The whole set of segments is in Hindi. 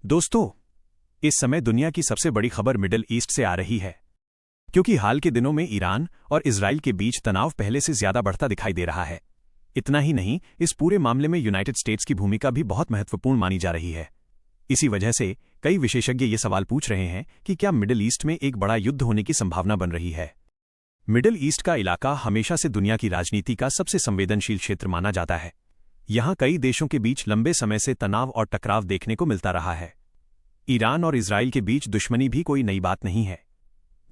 दोस्तों, इस समय दुनिया की सबसे बड़ी खबर मिडिल ईस्ट से आ रही है, क्योंकि हाल के दिनों में ईरान और इजराइल के बीच तनाव पहले से ज्यादा बढ़ता दिखाई दे रहा है। इतना ही नहीं, इस पूरे मामले में यूनाइटेड स्टेट्स की भूमिका भी बहुत महत्वपूर्ण मानी जा रही है। इसी वजह से कई विशेषज्ञ ये सवाल पूछ रहे हैं कि क्या मिडिल ईस्ट में एक बड़ा युद्ध होने की संभावना बन रही है। मिडिल ईस्ट का इलाका हमेशा से दुनिया की राजनीति का सबसे संवेदनशील क्षेत्र माना जाता है। यहाँ कई देशों के बीच लंबे समय से तनाव और टकराव देखने को मिलता रहा है। ईरान और इजराइल के बीच दुश्मनी भी कोई नई बात नहीं है।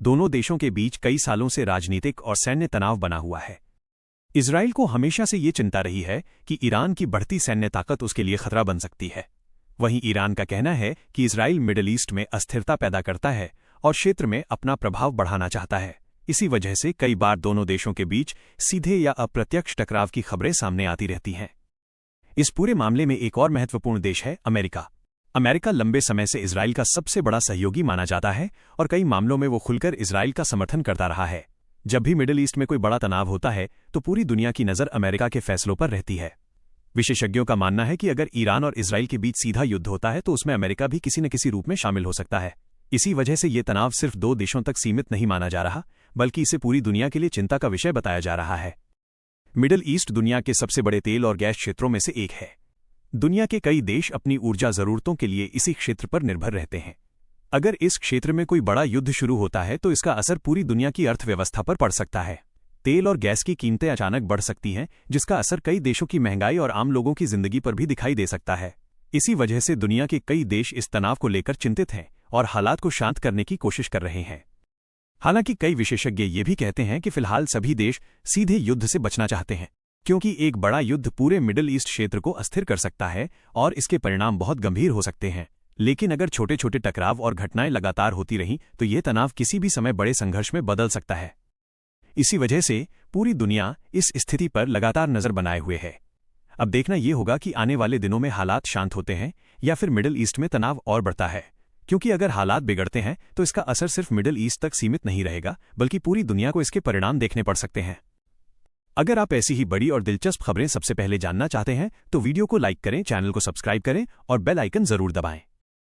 दोनों देशों के बीच कई सालों से राजनीतिक और सैन्य तनाव बना हुआ है। इजराइल को हमेशा से ये चिंता रही है कि ईरान की बढ़ती सैन्य ताकत उसके लिए खतरा बन सकती है। वहीं ईरान का कहना है कि इजराइल मिडिल ईस्ट में अस्थिरता पैदा करता है और क्षेत्र में अपना प्रभाव बढ़ाना चाहता है। इसी वजह से कई बार दोनों देशों के बीच सीधे या अप्रत्यक्ष टकराव की खबरें सामने आती रहती हैं। इस पूरे मामले में एक और महत्वपूर्ण देश है अमेरिका। अमेरिका लंबे समय से इजराइल का सबसे बड़ा सहयोगी माना जाता है और कई मामलों में वो खुलकर इजराइल का समर्थन करता रहा है। जब भी मिडिल ईस्ट में कोई बड़ा तनाव होता है तो पूरी दुनिया की नज़र अमेरिका के फैसलों पर रहती है। विशेषज्ञों का मानना है कि अगर ईरान और इजराइल के बीच सीधा युद्ध होता है तो उसमें अमेरिका भी किसी न किसी रूप में शामिल हो सकता है। इसी वजह से ये तनाव सिर्फ दो देशों तक सीमित नहीं माना जा रहा, बल्कि इसे पूरी दुनिया के लिए चिंता का विषय बताया जा रहा है। मिडिल ईस्ट दुनिया के सबसे बड़े तेल और गैस क्षेत्रों में से एक है। दुनिया के कई देश अपनी ऊर्जा जरूरतों के लिए इसी क्षेत्र पर निर्भर रहते हैं। अगर इस क्षेत्र में कोई बड़ा युद्ध शुरू होता है तो इसका असर पूरी दुनिया की अर्थव्यवस्था पर पड़ सकता है। तेल और गैस की कीमतें अचानक बढ़ सकती हैं, जिसका असर कई देशों की महंगाई और आम लोगों की जिंदगी पर भी दिखाई दे सकता है। इसी वजह से दुनिया के कई देश इस तनाव को लेकर चिंतित हैं और हालात को शांत करने की कोशिश कर रहे हैं। हालांकि कई विशेषज्ञ ये भी कहते हैं कि फिलहाल सभी देश सीधे युद्ध से बचना चाहते हैं, क्योंकि एक बड़ा युद्ध पूरे मिडिल ईस्ट क्षेत्र को अस्थिर कर सकता है और इसके परिणाम बहुत गंभीर हो सकते हैं। लेकिन अगर छोटे छोटे टकराव और घटनाएं लगातार होती रहीं तो ये तनाव किसी भी समय बड़े संघर्ष में बदल सकता है। इसी वजह से पूरी दुनिया इस स्थिति पर लगातार नजर बनाए हुए है। अब देखना ये होगा कि आने वाले दिनों में हालात शांत होते हैं या फिर मिडिल ईस्ट में तनाव और बढ़ता है, क्योंकि अगर हालात बिगड़ते हैं तो इसका असर सिर्फ मिडिल ईस्ट तक सीमित नहीं रहेगा, बल्कि पूरी दुनिया को इसके परिणाम देखने पड़ सकते हैं। अगर आप ऐसी ही बड़ी और दिलचस्प खबरें सबसे पहले जानना चाहते हैं तो वीडियो को लाइक करें, चैनल को सब्सक्राइब करें और बेल आइकन जरूर दबाएं।